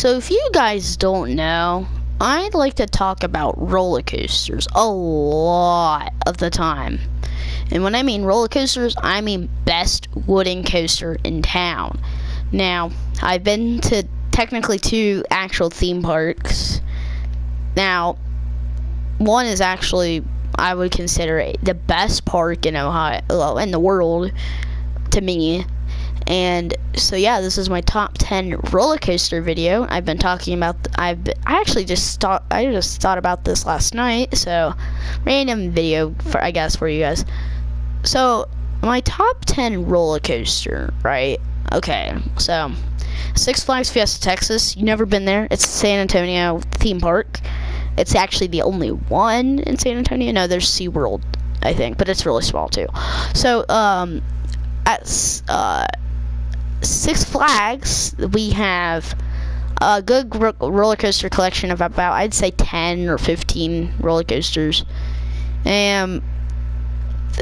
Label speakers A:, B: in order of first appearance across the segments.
A: So if you guys don't know, I'd like to talk about roller coasters a lot of the time. And when I mean roller coasters, I mean best wooden coaster in town. Now, I've been to technically 2 actual theme parks. Now, one is actually, I would consider it the best park in Ohio, well, in the world, to me. And so yeah, this is my top 10 roller coaster video. I've been talking about. I just thought about this last night. So random video for you guys. So my top 10 roller coaster, right? Okay, so Six Flags Fiesta, Texas. You never been there? It's San Antonio theme park. It's actually the only one in San Antonio. No, there's SeaWorld, I think, but it's really small too. So at Six Flags, we have a good roller coaster collection of about, I'd say, 10 or 15 roller coasters. And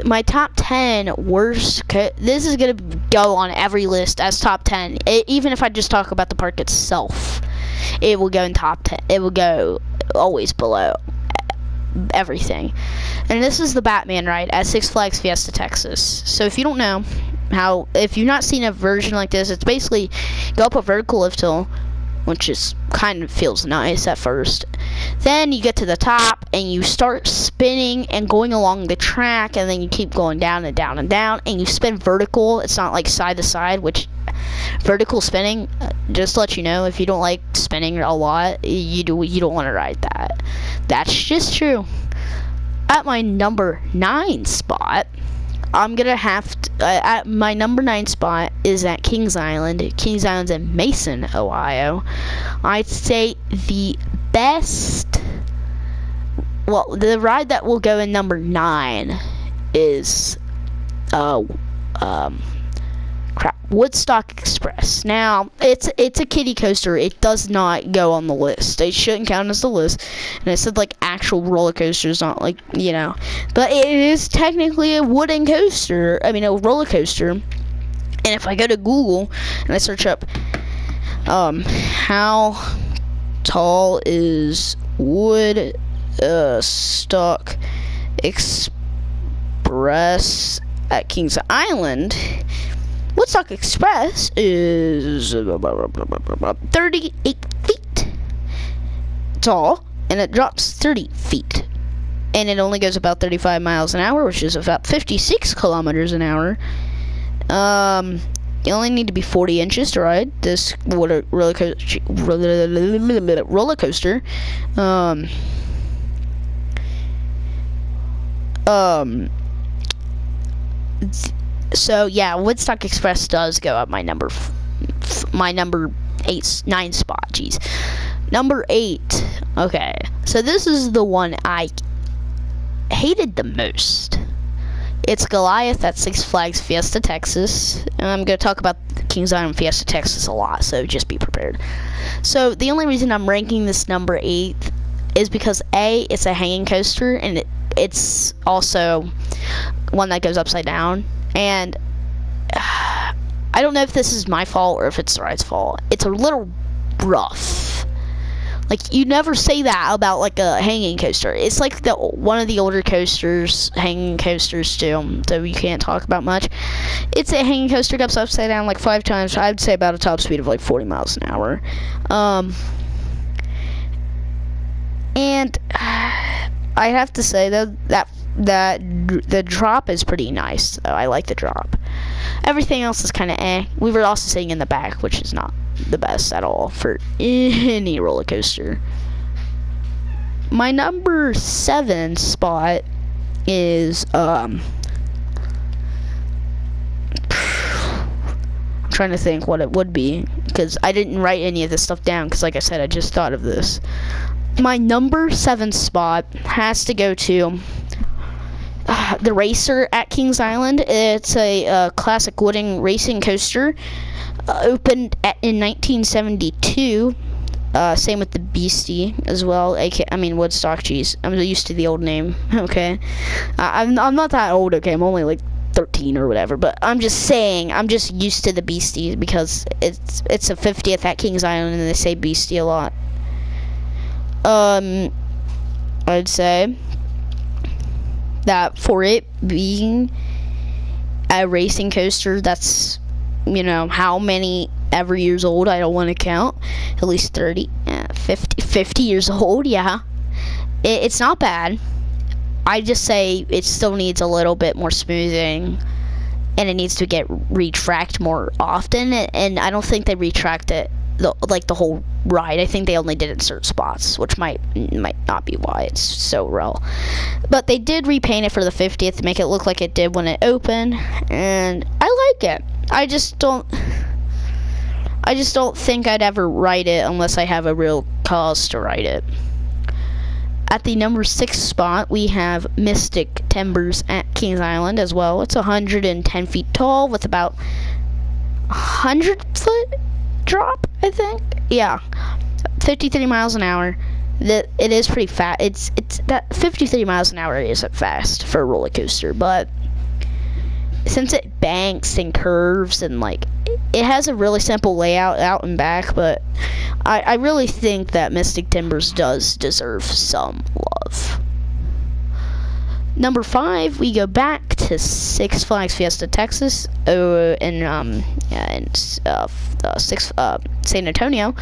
A: my top 10 worst, this is going to go on every list as top 10. Even if I just talk about the park itself, it will go in top 10. It will go always below everything. And this is the Batman ride at Six Flags Fiesta, Texas. So if you don't know, if you've not seen a version like this, it's basically go up a vertical lift hill, which is kind of feels nice at first. Then you get to the top and you start spinning and going along the track, and then you keep going down and down and down, and you spin vertical. It's not like side to side, which vertical spinning, just to let you know, if you don't like spinning a lot, you don't want to ride that. That's just true. At my number 9 spot, I'm gonna have to, at my number 9 spot is at Kings Island. Kings Island's in Mason, Ohio. I'd say the best, well, the ride that will go in number 9 is Woodstock Express. Now, it's a kiddie coaster. It does not go on the list. It shouldn't count as the list. And it said like actual roller coasters, not like, you know. But it is technically a wooden coaster. I mean, a roller coaster. And if I go to Google and I search up how tall is Woodstock Express at Kings Island, Woodstock Express is 38 feet tall, and it drops 30 feet. And it only goes about 35 miles an hour, which is about 56 kilometers an hour. You only need to be 40 inches to ride this roller coaster. So yeah, Woodstock Express does go up my number 9 spot. Jeez, number 8. Okay, so this is the one I hated the most. It's Goliath at Six Flags Fiesta, Texas. And I'm gonna talk about Kings Island Fiesta, Texas a lot, so just be prepared. So the only reason I'm ranking this number 8 is because A, it's a hanging coaster, and it's also one that goes upside down. And I don't know if this is my fault or if it's the ride's fault. It's a little rough. Like, you never say that about like a hanging coaster. It's like one of the older coasters, hanging coasters too, so you can't talk about much. It's a hanging coaster, goes upside down like 5 times. I'd say about a top speed of like 40 miles an hour. And I have to say that the drop is pretty nice, though. I like the drop. Everything else is kind of eh. We were also sitting in the back, which is not the best at all for any roller coaster. My number 7 spot is I'm trying to think what it would be, because I didn't write any of this stuff down, because like I said, I just thought of this. My number 7 spot has to go to the Racer at Kings Island. It's a classic wooden racing coaster, opened in 1972. Same with the Beastie as well. I mean Woodstock. Jeez, I'm used to the old name. Okay, I'm not that old. Okay, I'm only like 13 or whatever. But I'm just saying, I'm just used to the Beastie because it's a 50th at Kings Island and they say Beastie a lot. I'd say that for it being a racing coaster that's, you know, how many ever years old, I don't want to count, at least 30, 50 years old, yeah. It's not bad. I just say it still needs a little bit more smoothing, and it needs to get retracked more often, and I don't think they retracked it the whole ride. I think they only did it in certain spots, which might not be why it's so raw. But they did repaint it for the 50th to make it look like it did when it opened, and I like it. I just don't think I'd ever ride it unless I have a real cause to ride it. At the number 6 spot, we have Mystic Timbers at Kings Island as well. It's 110 feet tall with about 100-foot drop, I think. Yeah, 53 miles an hour. It is pretty fast. It's that 53 miles an hour isn't fast for a roller coaster, but since it banks and curves and like it has a really simple layout out and back, but I really think that Mystic Timbers does deserve some love. Number 5, we go back to Six Flags Fiesta, Texas, in San Antonio.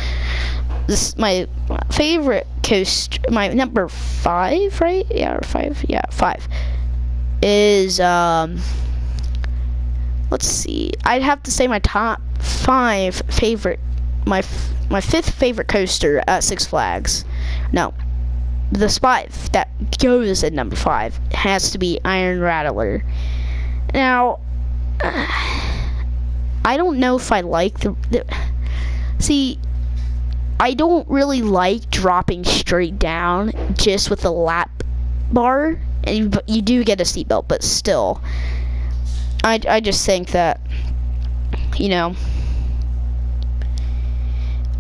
A: This is my favorite coaster. My number 5, right? Yeah, or 5. Yeah, 5 is let's see. I'd have to say my top 5 favorite. My 5th favorite coaster at Six Flags. No, the spot that goes at number 5 has to be Iron Rattler. Now, I don't know if I like see, I don't really like dropping straight down just with the lap bar, and you do get a seatbelt, but still, I just think that, you know,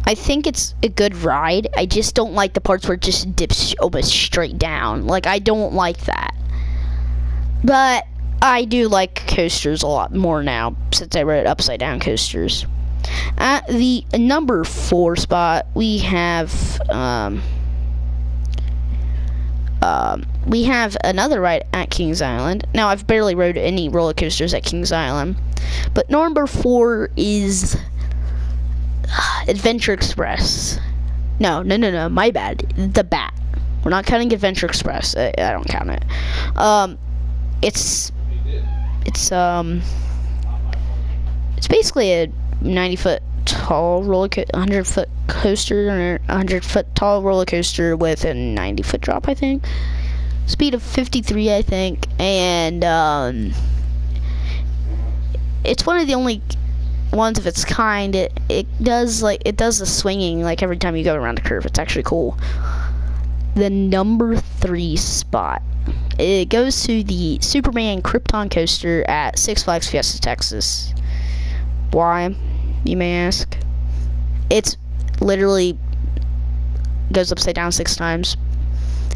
A: I think it's a good ride. I just don't like the parts where it just dips almost straight down. Like, I don't like that. But I do like coasters a lot more now since I rode upside down coasters. At the number 4 spot, we have another ride at Kings Island. Now, I've barely rode any roller coasters at Kings Island, but number 4 is Adventure Express. No, my bad. The Bat. We're not counting Adventure Express. I don't count it. It's basically a 90-foot tall 100-foot coaster, or 100-foot tall roller coaster with a 90-foot drop, I think. Speed of 53, I think, and it's one of the only ones of its kind. It does the swinging like every time you go around a curve. It's actually cool. The number 3 spot, it goes to the Superman Krypton coaster at Six Flags Fiesta, Texas. Why, you may ask? It's literally goes upside down 6 times.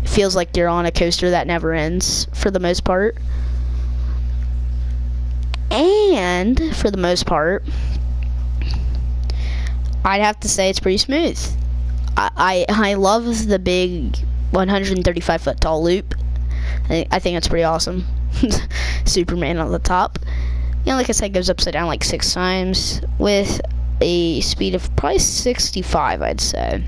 A: It feels like you're on a coaster that never ends for the most part. And for the most part, I'd have to say it's pretty smooth. I love the big 135-foot tall loop. I think it's pretty awesome. Superman on the top. You know, like I said, it goes upside down like 6 times with a speed of probably 65, I'd say.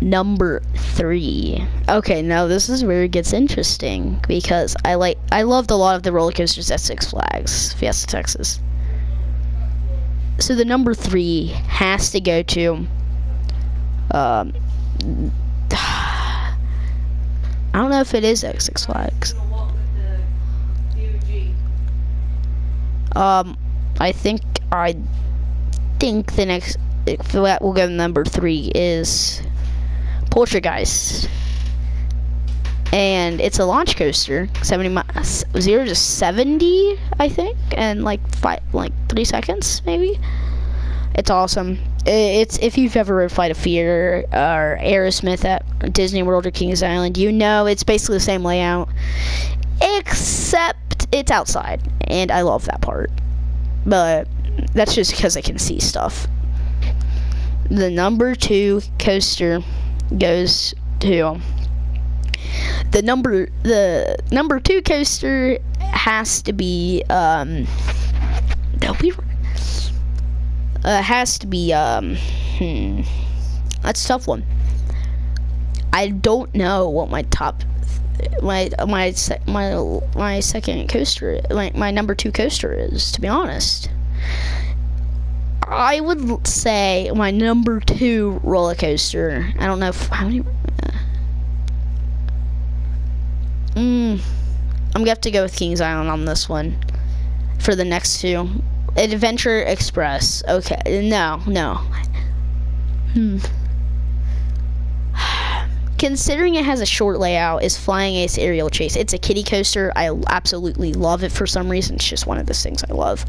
A: Number 3. Okay, now this is where it gets interesting because I loved a lot of the roller coasters at Six Flags Fiesta, Texas. So the number 3 has to go to I don't know if it is at Six Flags. I think the next that will go to number 3 is Poltergeist, and it's a launch coaster, 0 to 70, I think, and like 3 seconds maybe. It's awesome. It's if you've ever rode Flight of Fear or Aerosmith at Disney World or Kings Island, you know it's basically the same layout, except it's outside, and I love that part. But that's just because I can see stuff. The number 2 coaster goes to the number 2 coaster has to be that's a tough one. I don't know what my second coaster, my number 2 coaster is, to be honest. I would say my number 2 roller coaster. I don't know how many. I'm gonna have to go with Kings Island on this one for the next 2. Adventure Express. Okay, no. Considering it has a short layout, is Flying Ace Aerial Chase. It's a kiddie coaster. I absolutely love it for some reason. It's just one of those things I love.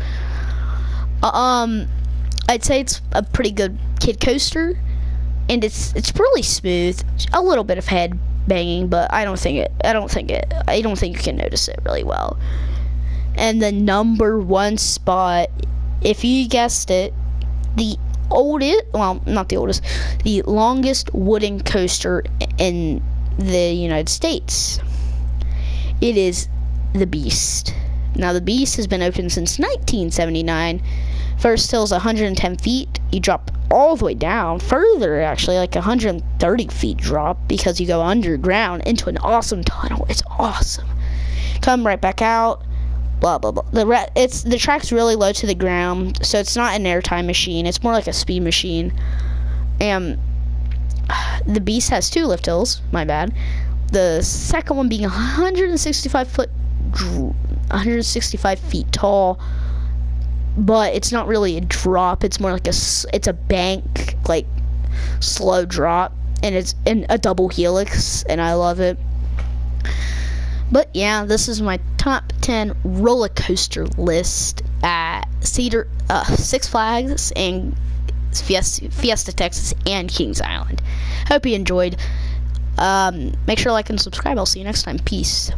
A: I'd say it's a pretty good kid coaster, and it's really smooth. A little bit of head banging, but I don't think you can notice it really well. And the number 1 spot, if you guessed it, the longest wooden coaster in the United States. It is the Beast. Now, the Beast has been open since 1979. First hill is 110 feet. You drop all the way down, further actually, like 130 feet drop, because you go underground into an awesome tunnel. It's awesome. Come right back out. Blah blah blah. The track's really low to the ground, so it's not an airtime machine. It's more like a speed machine. And the Beast has 2 lift hills. My bad. The second one being 165 feet tall, but it's not really a drop. It's more like it's a bank, like slow drop, and it's in a double helix, and I love it. But yeah, this is my top 10 roller coaster list at Six Flags and Fiesta, Texas, and Kings Island. Hope you enjoyed. Make sure to like and subscribe. I'll see you next time. Peace.